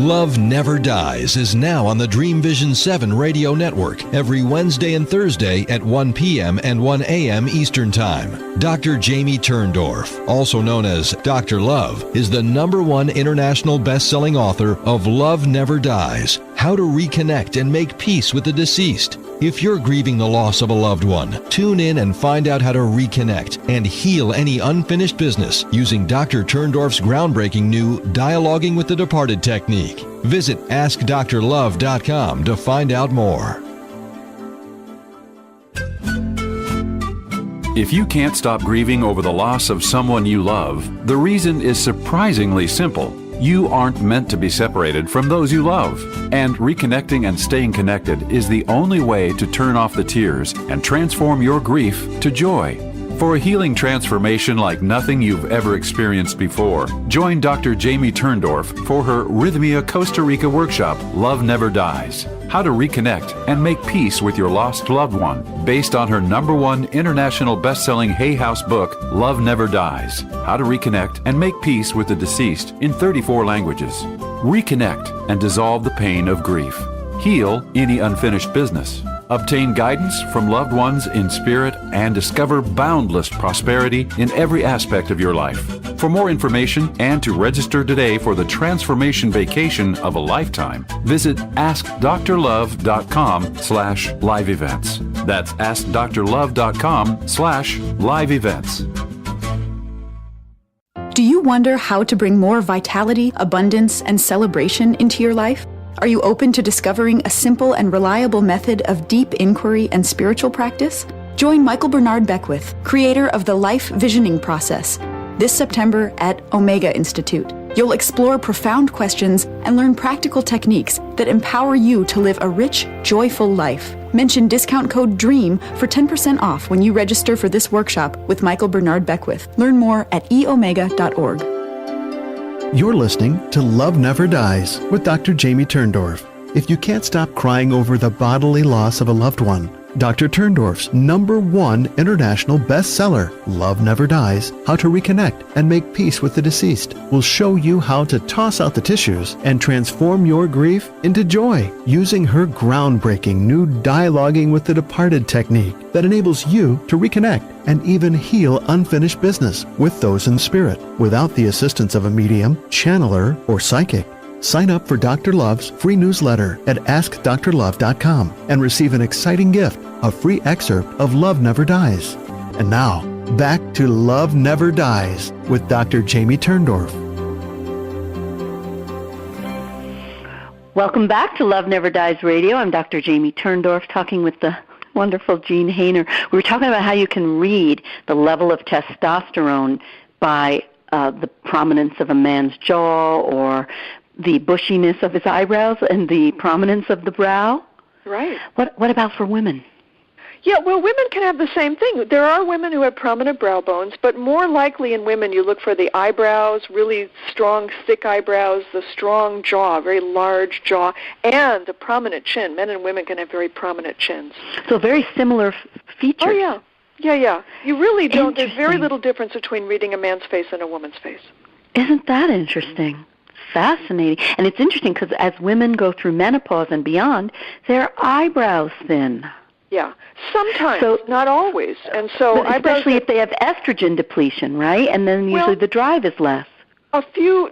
Love Never Dies is now on the Dream Vision 7 radio network every Wednesday and Thursday at 1 p.m. and 1 a.m. Eastern Time. Dr. Jamie Turndorf, also known as Dr. Love, is the #1 international best-selling author of Love Never Dies, How to Reconnect and Make Peace with the Deceased. If you're grieving the loss of a loved one, tune in and find out how to reconnect and heal any unfinished business using Dr. Turndorf's groundbreaking new Dialoguing with the Departed technique. Visit AskDrLove.com to find out more. If you can't stop grieving over the loss of someone you love, the reason is surprisingly simple. You aren't meant to be separated from those you love. And reconnecting and staying connected is the only way to turn off the tears and transform your grief to joy. For a healing transformation like nothing you've ever experienced before, join Dr. Jamie Turndorf for her Rhythmia Costa Rica workshop, Love Never Dies, How to Reconnect and Make Peace with Your Lost Loved One, based on her #1 international best-selling Hay House book, Love Never Dies, How to Reconnect and Make Peace with the Deceased in 34 languages. Reconnect and dissolve the pain of grief. Heal any unfinished business. Obtain guidance from loved ones in spirit and discover boundless prosperity in every aspect of your life. For more information and to register today for the transformation vacation of a lifetime, visit AskDrLove.com/live events. That's AskDrLove.com/live events. Do you wonder how to bring more vitality, abundance, and celebration into your life? Are you open to discovering a simple and reliable method of deep inquiry and spiritual practice? Join Michael Bernard Beckwith, creator of the Life Visioning Process, this September at Omega Institute. You'll explore profound questions and learn practical techniques that empower you to live a rich, joyful life. Mention discount code DREAM for 10% off when you register for this workshop with Michael Bernard Beckwith. Learn more at eomega.org. You're listening to Love Never Dies with Dr. Jamie Turndorf. If you can't stop crying over the bodily loss of a loved one, Dr. Turndorf's #1 international bestseller, Love Never Dies, How to Reconnect and Make Peace with the Deceased, will show you how to toss out the tissues and transform your grief into joy using her groundbreaking new Dialoguing with the Departed technique that enables you to reconnect and even heal unfinished business with those in spirit without the assistance of a medium, channeler, or psychic. Sign up for Dr. Love's free newsletter at AskDrLove.com and receive an exciting gift, a free excerpt of Love Never Dies. And now, back to Love Never Dies with Dr. Jamie Turndorf. Welcome back to Love Never Dies Radio. I'm Dr. Jamie Turndorf, talking with the wonderful Jean Hainer. We were talking about how you can read the level of testosterone by the prominence of a man's jaw or the bushiness of his eyebrows and the prominence of the brow. Right. What about for women? Yeah, well, women can have the same thing. There are women who have prominent brow bones, but more likely in women you look for the eyebrows, really strong, thick eyebrows, the strong jaw, very large jaw, and the prominent chin. Men and women can have very prominent chins. So very similar features. Oh, yeah. Yeah. You really don't. There's very little difference between reading a man's face and a woman's face. Isn't that interesting? Fascinating. And it's interesting because as women go through menopause and beyond, their eyebrows thin. Yeah, sometimes, not always. And so especially if they have estrogen depletion, right? And then usually the drive is less.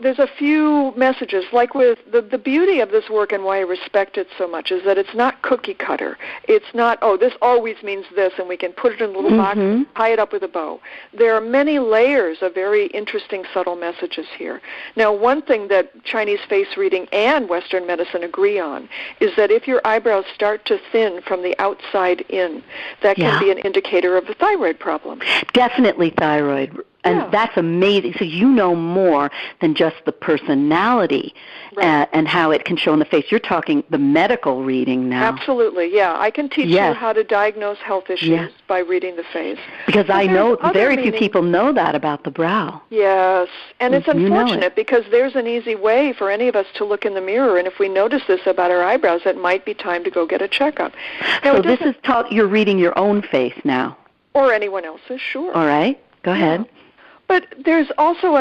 There's a few messages, like with the beauty of this work and why I respect it so much is that it's not cookie cutter. It's not, this always means this, and we can put it in a little box and tie it up with a bow. There are many layers of very interesting, subtle messages here. Now, one thing that Chinese face reading and Western medicine agree on is that if your eyebrows start to thin from the outside in, that can be an indicator of a thyroid problem. Definitely thyroid. And that's amazing. So you know more than just the personality and how it can show in the face. You're talking the medical reading now. Absolutely, yeah. I can teach you how to diagnose health issues by reading the face. Because I know very few people know that about the brow. Yes, and it's unfortunate because there's an easy way for any of us to look in the mirror, and if we notice this about our eyebrows, it might be time to go get a checkup. Now, so this is you're reading your own face now. Or anyone else's, sure. All right, go ahead. But there's also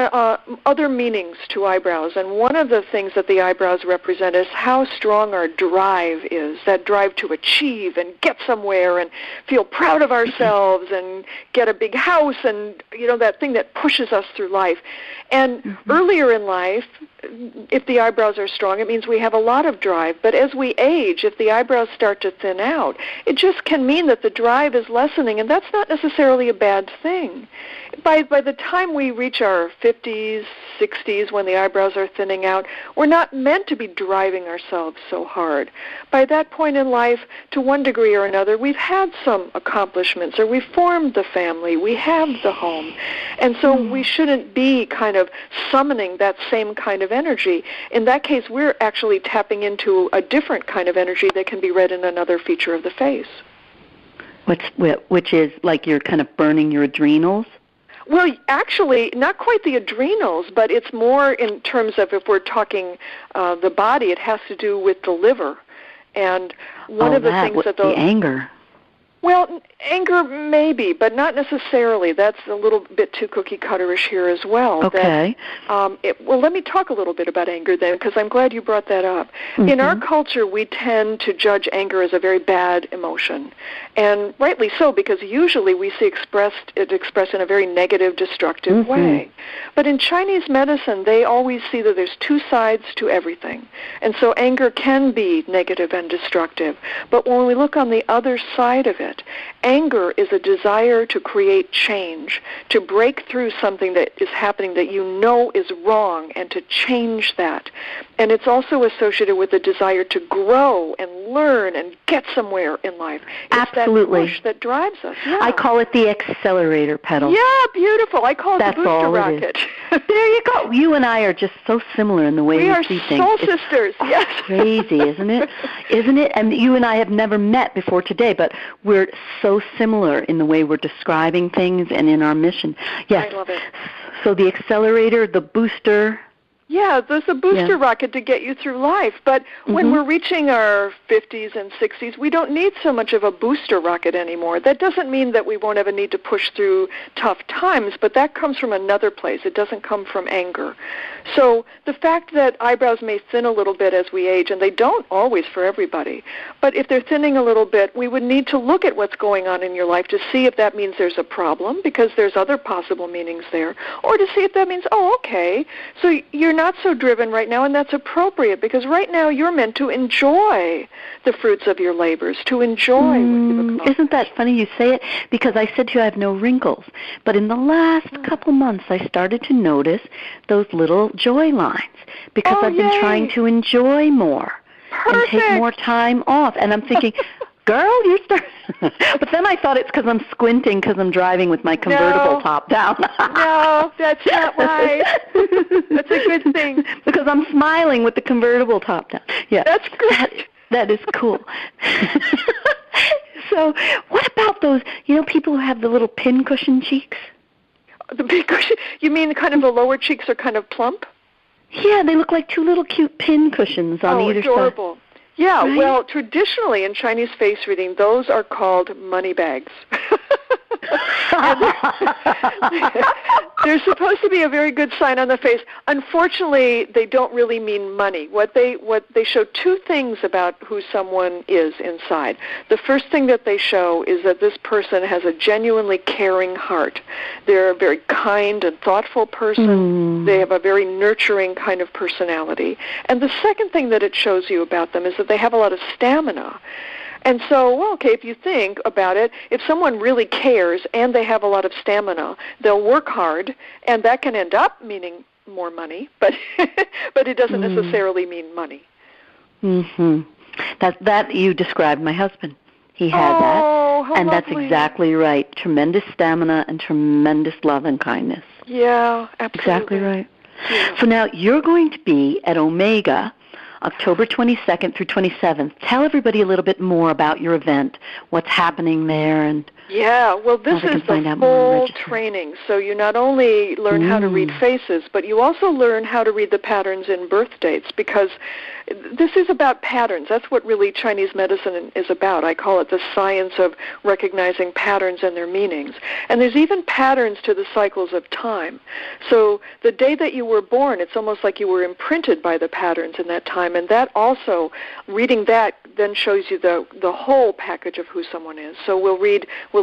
other meanings to eyebrows, and one of the things that the eyebrows represent is how strong our drive is, that drive to achieve and get somewhere and feel proud of ourselves and get a big house and, that thing that pushes us through life. And earlier in life, if the eyebrows are strong, it means we have a lot of drive. But as we age, if the eyebrows start to thin out, it just can mean that the drive is lessening, and that's not necessarily a bad thing. By the time we reach our 50s, 60s, when the eyebrows are thinning out, we're not meant to be driving ourselves so hard. By that point in life, to one degree or another, we've had some accomplishments, or we've formed the family, we have the home. And so we shouldn't be kind of summoning that same kind of energy. In that case, we're actually tapping into a different kind of energy that can be read in another feature of the face. Which is like you're kind of burning your adrenals? Well, actually, not quite the adrenals, but it's more in terms of, if we're talking the body, it has to do with the liver. And one of the things that the anger. Well, anger maybe, but not necessarily. That's a little bit too cookie-cutterish here as well. Okay. Well, let me talk a little bit about anger then, because I'm glad you brought that up. In our culture, we tend to judge anger as a very bad emotion, and rightly so, because usually we see it expressed in a very negative, destructive way. But in Chinese medicine, they always see that there's two sides to everything, and so anger can be negative and destructive. But when we look on the other side of it, anger is a desire to create change, to break through something that is happening that you know is wrong, and to change that. And it's also associated with a desire to grow and learn and get somewhere in life. It's Absolutely. That push that drives us. Yeah. I call it the accelerator pedal. Yeah, beautiful. I call it the booster rocket. There you go. You and I are just so similar in the way we see things. We are soul sisters. Yes. Crazy, isn't it? Isn't it? And you and I have never met before today, but we're so similar in the way we're describing things and in our mission. Yes. I love it. So the accelerator, the booster. Yeah, there's a booster rocket to get you through life. But when we're reaching our 50s and 60s, we don't need so much of a booster rocket anymore. That doesn't mean that we won't ever need to push through tough times, but that comes from another place. It doesn't come from anger. So the fact that eyebrows may thin a little bit as we age, and they don't always for everybody, but if they're thinning a little bit, we would need to look at what's going on in your life to see if that means there's a problem, because there's other possible meanings there, or to see if that means, oh, okay, so you're not so driven right now, and that's appropriate, because right now you're meant to enjoy the fruits of your labors, to enjoy what you've accomplished. Isn't that funny you say it? Because I said to you I have no wrinkles, but in the last couple months I started to notice those little joy lines, because I've been trying to enjoy more and take more time off, and I'm thinking, girl, you're starting. But then I thought it's because I'm squinting because I'm driving with my convertible top down. No, that's not why. That's a good thing. Because I'm smiling with the convertible top down. Yeah, that's great. That is cool. So what about those, people who have the little pincushion cheeks? The pincushion? You mean kind of the lower cheeks are kind of plump? Yeah, they look like two little cute pincushions on either adorable. side. Yeah, right? Well, traditionally in Chinese face reading, those are called money bags. They're supposed to be a very good sign on the face. Unfortunately, they don't really mean money. What they show two things about who someone is inside. The first thing that they show is that this person has a genuinely caring heart. They're a very kind and thoughtful person. They have a very nurturing kind of personality. And the second thing that it shows you about them is that they have a lot of stamina. And so, if you think about it, if someone really cares and they have a lot of stamina, they'll work hard, and that can end up meaning more money, but it doesn't necessarily mean money. That you described my husband. He had that, and lovely. That's exactly right. Tremendous stamina and tremendous love and kindness. Yeah, absolutely. Exactly right. Yeah. So now you're going to be at Omega October 22nd through 27th. Tell everybody a little bit more about your event, what's happening there, and Yeah, well, this is the full training. So you not only learn how to read faces, but you also learn how to read the patterns in birth dates, because this is about patterns. That's what really Chinese medicine is about. I call it the science of recognizing patterns and their meanings. And there's even patterns to the cycles of time. So the day that you were born, it's almost like you were imprinted by the patterns in that time. And that also, reading that then shows you the whole package of who someone is. So we'll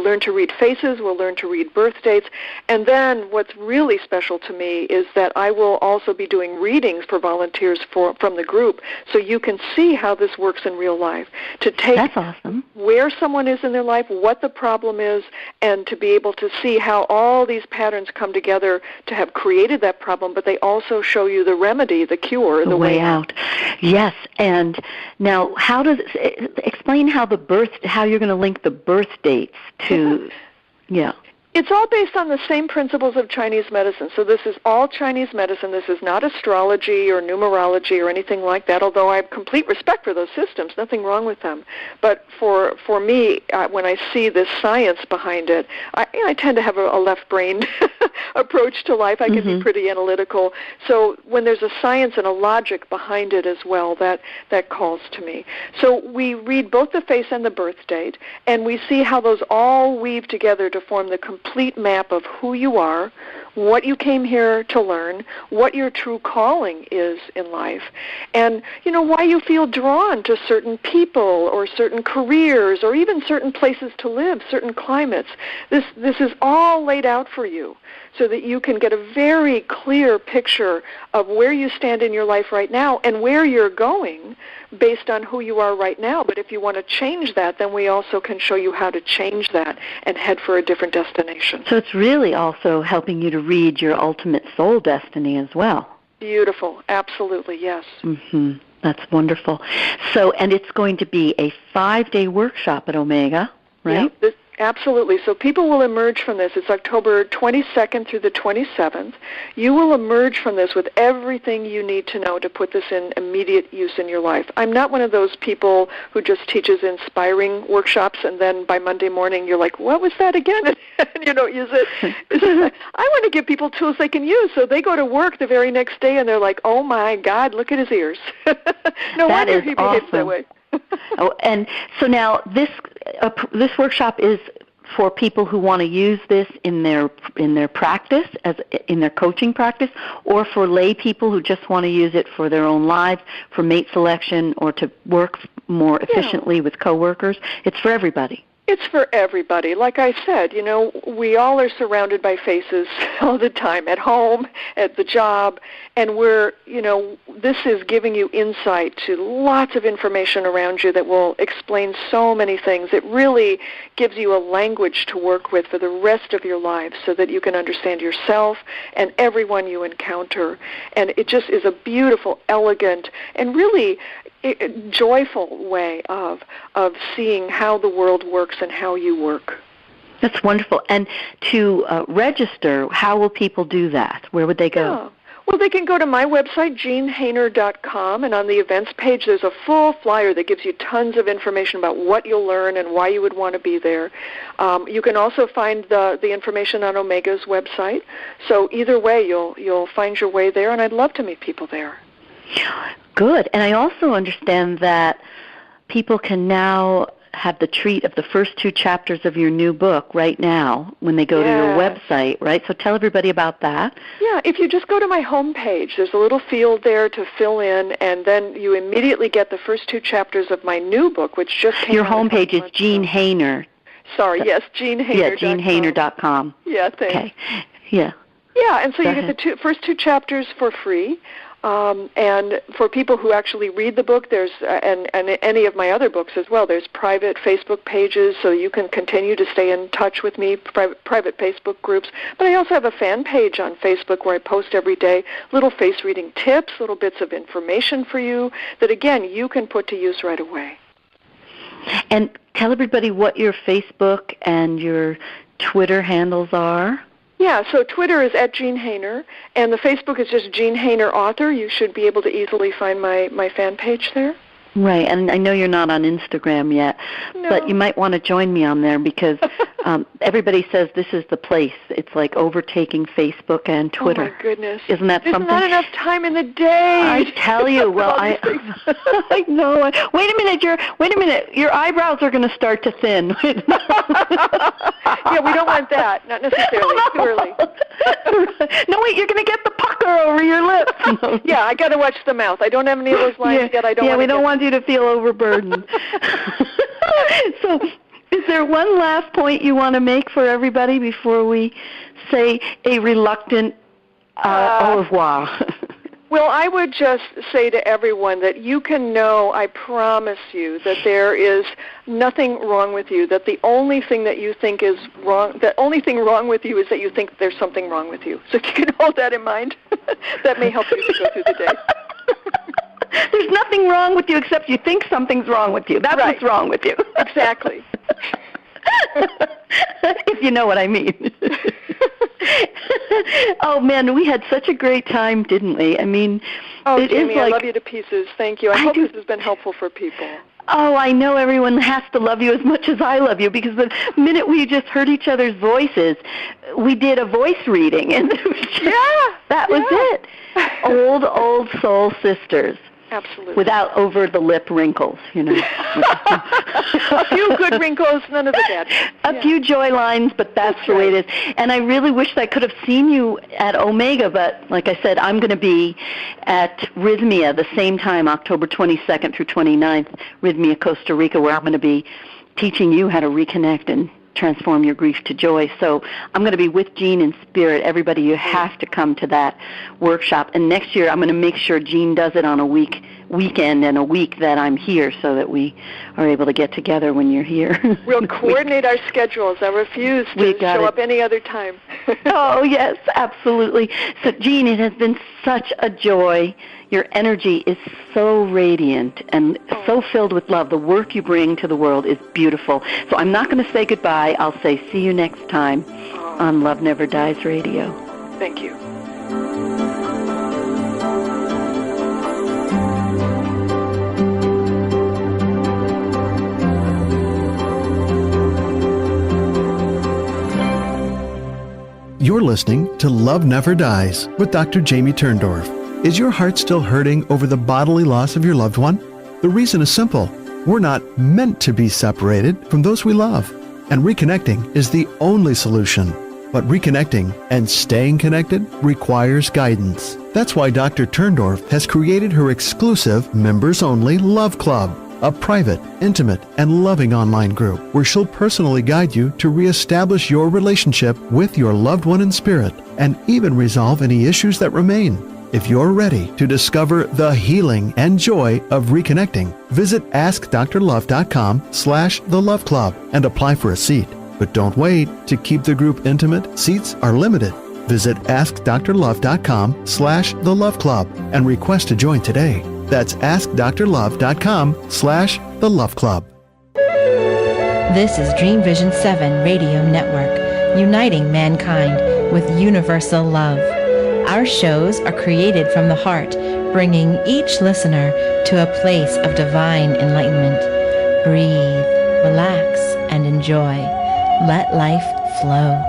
learn to read faces, we'll learn to read birth dates, and then what's really special to me is that I will also be doing readings for volunteers from the group, so you can see how this works in real life. To take That's awesome. Where someone is in their life, what the problem is, and to be able to see how all these patterns come together to have created that problem, but they also show you the remedy, the cure, the way out. Yes, and now explain how you're going to link the birth dates to, yeah. It's all based on the same principles of Chinese medicine. So this is all Chinese medicine. This is not astrology or numerology or anything like that, although I have complete respect for those systems. Nothing wrong with them. But for me, when I see this science behind it, I tend to have a left-brained approach to life. I can be pretty analytical. So when there's a science and a logic behind it as well, that calls to me. So we read both the face and the birth date, and we see how those all weave together to form the complete map of who you are, what you came here to learn, what your true calling is in life, and why you feel drawn to certain people or certain careers or even certain places to live, certain climates. This is all laid out for you so that you can get a very clear picture of where you stand in your life right now and where you're going based on who you are right now. But if you want to change that, then we also can show you how to change that and head for a different destination. So it's really also helping you to read your ultimate soul destiny as well. Beautiful. Absolutely, yes. That's wonderful. So, and it's going to be a 5-day workshop at Omega, right? Yeah, absolutely. So people will emerge from this. It's October 22nd through the 27th. You will emerge from this with everything you need to know to put this in immediate use in your life. I'm not one of those people who just teaches inspiring workshops and then by Monday morning you're like, what was that again? And you don't use it. I want to give people tools they can use so they go to work the very next day and they're like, oh my God, look at his ears. No wonder he behaves that way. And so now this workshop is for people who want to use this in their practice, in their coaching practice, or for lay people who just want to use it for their own lives, for mate selection, or to work more efficiently with coworkers. It's for everybody. It's for everybody. Like I said, we all are surrounded by faces all the time, at home, at the job, and this is giving you insight to lots of information around you that will explain so many things. It really gives you a language to work with for the rest of your life so that you can understand yourself and everyone you encounter. And it just is a beautiful, elegant, and really joyful way of seeing how the world works and how you work. That's wonderful. And to register, how will people do that? Where would they go? Yeah. Well, they can go to my website, jeanhainer.com, and on the events page there's a full flyer that gives you tons of information about what you'll learn and why you would want to be there. You can also find the information on Omega's website. So either way, you'll find your way there, and I'd love to meet people there. Good. And I also understand that people can now have the treat of the first 2 chapters of your new book right now when they go to your website, right? So tell everybody about that. Yeah, if you just go to my homepage, there's a little field there to fill in, and then you immediately get the first 2 chapters of my new book, which just came out. Your homepage is Jean Hainer. Sorry, yes, jeanhainer.com. Yeah, jeanhainer.com. Yeah, thanks. Okay. Yeah. Yeah, and so you get the first 2 chapters for free. And for people who actually read the book, there's and any of my other books as well, there's private Facebook pages, so you can continue to stay in touch with me, private Facebook groups. But I also have a fan page on Facebook where I post every day little face reading tips, little bits of information for you that, again, you can put to use right away. And tell everybody what your Facebook and your Twitter handles are. Yeah, so Twitter is @JeanHainer, and the Facebook is just Jean Hainer Author. You should be able to easily find my fan page there. Right, and I know you're not on Instagram yet, but you might want to join me on there because everybody says this is the place. It's like overtaking Facebook and Twitter. Oh, my goodness. Isn't that something? There's not enough time in the day. I tell you, well, I know. Wait a minute, your eyebrows are going to start to thin. Yeah, we don't want that. Not necessarily. Too early. No, wait, you're going to get the pucker over your lips. Yeah, I got to watch the mouth. I don't have any of those lines yet. We don't want you to feel overburdened. So, is there one last point you want to make for everybody before we say a reluctant au revoir? Well, I would just say to everyone that you can know, I promise you, that there is nothing wrong with you, that the only thing that you think is wrong, the only thing wrong with you is that you think there's something wrong with you. So if you can hold that in mind, that may help you to go through the day. There's nothing wrong with you except you think something's wrong with you. That's what's wrong with you. Exactly. If you know what I mean. Oh, man, we had such a great time, didn't we? I mean, Jamie, I love you to pieces. Thank you. I hope this has been helpful for people. Oh, I know everyone has to love you as much as I love you because the minute we just heard each other's voices, we did a voice reading, and it was just, that was it. Old soul sisters. Absolutely. Without over-the-lip wrinkles, you know. A few good wrinkles, none of the bad ones. A few joy lines, but that's the way it is. And I really wish I could have seen you at Omega, but like I said, I'm going to be at Rhythmia the same time, October 22nd through 29th, Rhythmia, Costa Rica, where I'm going to be teaching you how to reconnect and transform your grief to joy. So I'm going to be with Jean in spirit. Everybody, you have to come to that workshop. And next year, I'm going to make sure Jean does it on a weekend and a week that I'm here so that we are able to get together when you're here. We'll coordinate our schedules. I refuse to show up any other time. Oh, yes, absolutely. So, Jean, it has been such a joy. Your energy is so radiant and so filled with love. The work you bring to the world is beautiful. So I'm not going to say goodbye. I'll say see you next time on Love Never Dies Radio. Thank you. You're listening to Love Never Dies with Dr. Jamie Turndorf. Is your heart still hurting over the bodily loss of your loved one? The reason is simple. We're not meant to be separated from those we love. And reconnecting is the only solution. But reconnecting and staying connected requires guidance. That's why Dr. Turndorf has created her exclusive members-only Love Club, a private, intimate, and loving online group where she'll personally guide you to reestablish your relationship with your loved one in spirit and even resolve any issues that remain. If you're ready to discover the healing and joy of reconnecting, visit AskDrLove.com/The Love Club and apply for a seat. But don't wait. To keep the group intimate, seats are limited. Visit AskDrLove.com/The Love Club and request to join today. That's AskDrLove.com/The Love Club. This is Dream Vision 7 Radio Network, uniting mankind with universal love. Our shows are created from the heart, bringing each listener to a place of divine enlightenment. Breathe, relax, and enjoy. Let life flow.